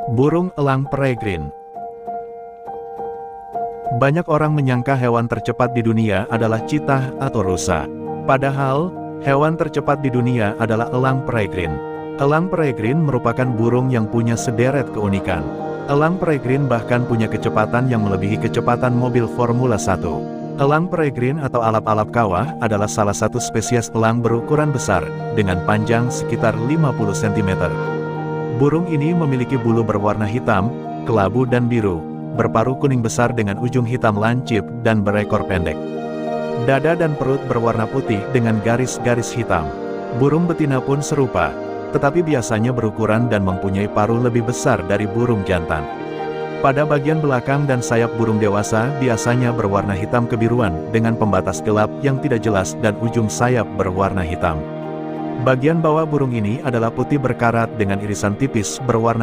Burung elang peregrine. Banyak orang menyangka hewan tercepat di dunia adalah citah atau rusa. Padahal, hewan tercepat di dunia adalah elang peregrine. Elang peregrine merupakan burung yang punya sederet keunikan. Elang peregrine bahkan punya kecepatan yang melebihi kecepatan mobil Formula 1. Elang peregrine atau alap-alap kawah adalah salah satu spesies elang berukuran besar, dengan panjang sekitar 50 cm. Burung ini memiliki bulu berwarna hitam, kelabu dan biru, berparuh kuning besar dengan ujung hitam lancip dan berekor pendek. Dada dan perut berwarna putih dengan garis-garis hitam. Burung betina pun serupa, tetapi biasanya berukuran dan mempunyai paruh lebih besar dari burung jantan. Pada bagian belakang dan sayap burung dewasa biasanya berwarna hitam kebiruan dengan pembatas gelap yang tidak jelas dan ujung sayap berwarna hitam. Bagian bawah burung ini adalah putih berkarat dengan irisan tipis berwarna